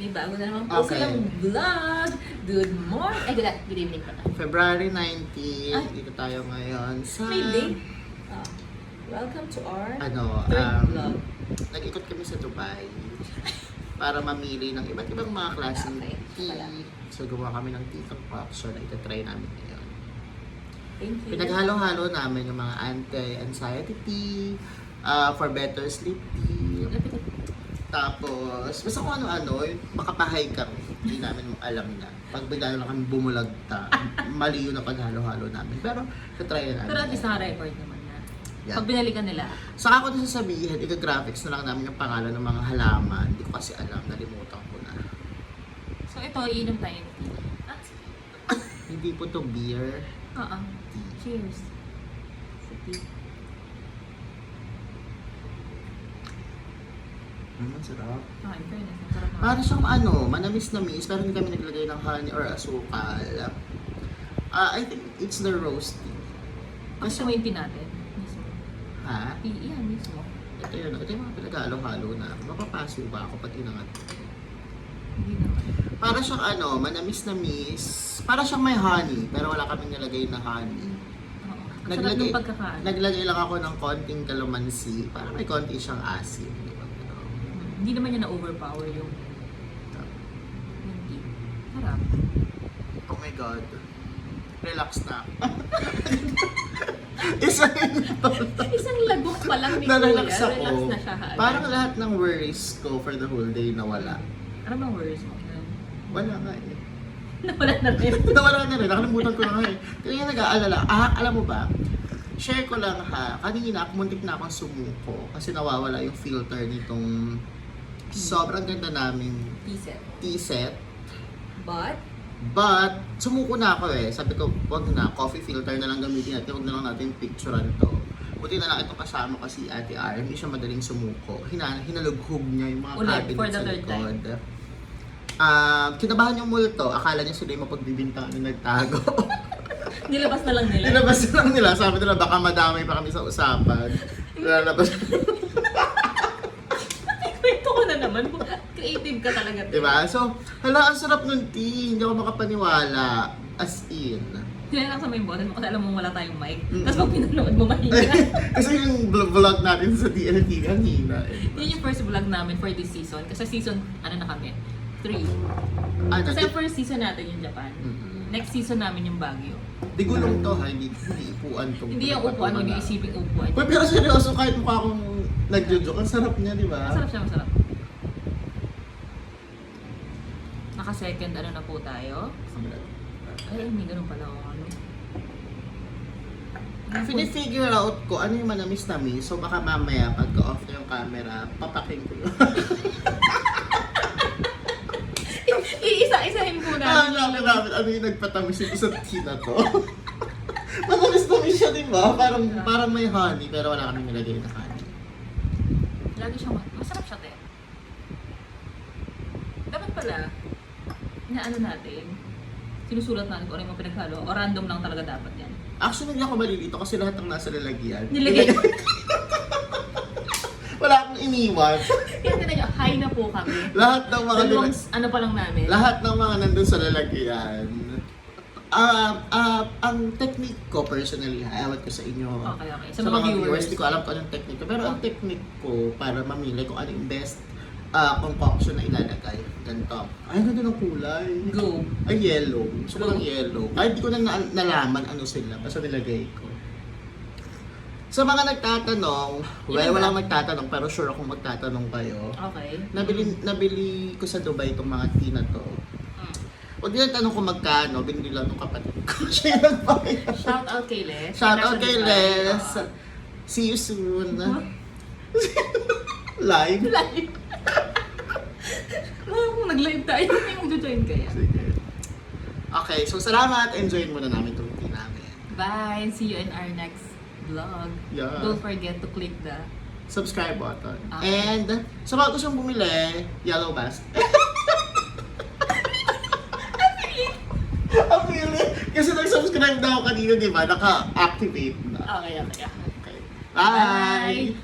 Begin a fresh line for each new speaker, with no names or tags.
May bago na naman po silang vlog. Good morning. Ay, good evening pala.
February 19, dito tayo ngayon sa...
May date. Welcome to our
third
vlog.
Nag-ikot kami sa Dubai para mamili ng iba't ibang mga klaseng tea. So, gawa kami ng tea concoction na itatry namin ngayon.
Thank you.
Pinaghalo-halo namin yung mga anti-anxiety tea, for better sleep tea. Tapos, basta kung ano-ano, makapahay kami. Hindi namin alam na. Pag bigla na kami bumulagta, mali yun ang paghalo-halo namin. Pero, try na namin.
Pero at least naka-record naman na.
Yeah.
Pag binalikan nila.
Saka ako na sasabihin, ika-graphics na lang namin yung pangalan ng mga halaman. Hindi ko kasi alam, nalimutan ko na.
So ito, iinom tayo ng tea.
Hindi po to beer.
Oo. Cheers. Sa tea.
Sarap.
In fairness, ang sarap na.
Para siyang manamis-namis, pero hindi kami naglagay ng honey or asukal. I think it's the roast tea.
Kasi yung tea natin. Mismo.
Ha?
Iyan mismo.
Ito yung mga pinaghalo-halo na. Mapapaso ba ako pag inangat?
Hindi naman.
Para siyang manamis-namis. Para siyang may honey, pero wala kaming nilagay na honey.
Oo. Ang sarap ng pagkakaan.
Naglagay lang ako ng konting calamansi para may konti siyang asin.
Hindi naman niya na-overpower yung tea. Sarap.
Oh my God. Relax na.
Isang lagok pa lang ni
Na-relax
Kuya.
ako.
Relax na siya.
Parang lahat ng worries ko for the whole day nawala.
Ano bang worries mo?
Wala nga eh.
Nawala na rin.
Nawala na rin. Nakalimutan ko na nga eh. Kaya nag-aalala. Alam mo ba? Share ko lang ha. Kanina, muntik na akong sumuko. Kasi nawawala yung filter nitong sobrang ganda naming tea set. But, sumuko na ako eh. Sabi ko, wag na, coffee filter na lang gamitin natin. Wag na lang natin picturean to. Buti na lang itong kasama ko si Ate R. Hindi siya madaling sumuko. Hinalughog niya yung mga cabinet sa likod. Kinabahan yung multo. Akala niya sila yung mapagbibintang na nagtago.
Nilabas na lang nila.
Nilabas na lang nila. Sabi nila, baka madamay pa kami sa usapan. Lalabas.
Kwento ko na naman. Creative ka talaga.
Diba? So, ang sarap nun tea. Hindi ako makapaniwala. As in.
Kaya lang sa may boses mo kasi alam mo wala tayong mic. Tapos pag pinanood mo mahina.
Kasi yung vlog natin sa DLT kanina.
Yun yung first vlog namin for this season. Kasi season, na kami? 3. Kasi yung first season natin yung Japan. Next season namin yung Baguio.
Di gulong to ha, hindi upuan to.
Hindi yung upuan, hindi isipin upuan.
Pero seryoso, kahit mukha akong nagjo-joke, ang sarap niya, di ba?
Masarap siya, masarap. Naka-second na po tayo. Ay, may ganun pala ako.
Figure out ko ano yung manamis-namis, so baka mamaya pagka-off na yung camera, papaking ko yun.
Iisa-isahin po namin.
Ano yung nagpatamis ito sa tea na to? Manamis-namis siya, di ba? Parang may honey, pero wala kaming nilagay na honey.
Lagi siyang masarap siya, te. Dapat pala, inaano natin, sinusulat natin kung ano yung mga pinaghalo, o random lang talaga dapat yan.
Actually, hindi ako malilito kasi lahat ng nasa lalagyan.
Nilagay.
Wala akong iniwan.
Kaya tinan nyo, high na po kami.
Lahat ng mga
ano pa lang namin.
lahat ng mga nandun sa lalagyan. Ang technique ko personally, ewan ko sa inyo.
Okay.
Sa mga viewers, di ko alam kung anong technique ko. Pero ang technique ko para mamili kung ano yung best concoction na ilalagay. Ganito. Ay, ganda ng kulay.
Go.
Ay, yellow. Gusto ko ng yellow. Kahit di ko na nalaman ano sila. Basta nilagay ko. Sa mga nagtatanong, walang magtatanong pero sure akong magtatanong kayo.
Okay.
Nabili ko sa Dubai itong mga tea na to. Huwag nila tanong kung magkano, binili lang ng kapatid ko. Siya yung nagbayad.
Shout out kay Les.
Shout out kay Les. See you soon. Live?
Live. Kung nag-live tayo, may mag-join kaya.
Sige. Okay, so salamat. Enjoyin muna namin itong tea namin.
Bye! See you in our next vlog.
Yeah.
Don't forget to click the
Subscribe button.
Okay.
And sa mga gustong bumili, yellow basket. Ang feeling. Kasi nag-subscribe na ako kanina, di ba? Naka-activate na.
Okay.
Okay. Bye!